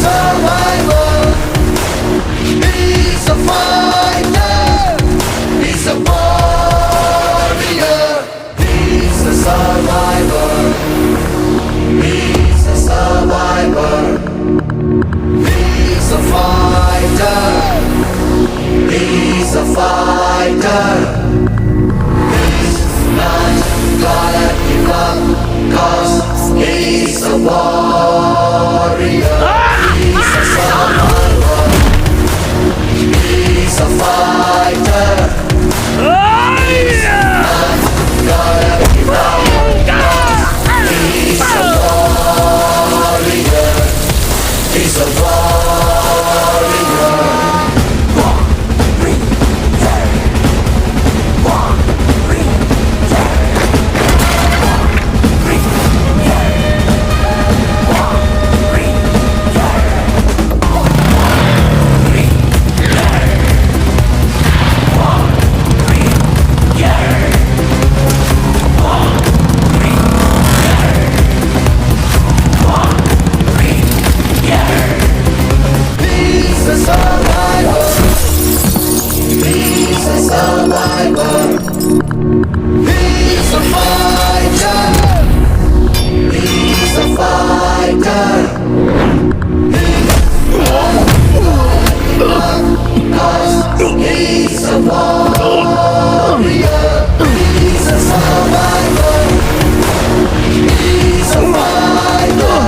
survivor. He's a fighter. He's a warrior. He's a survivor. He's a survivor. He's a fighter. He's a fighter. He's not gonna give up, 'cause he's a warrior. He's a survivor. He's a fighter. He's not gonna give up, 'cause he's a warrior. He's a warrior. He's a survivor. He's a survivor. He's a fighter. He's a fighter. He's a warrior. He's a survivor. He's a fighter.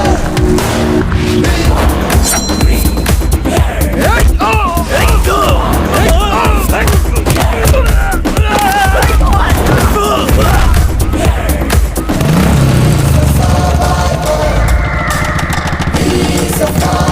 He's a fighter.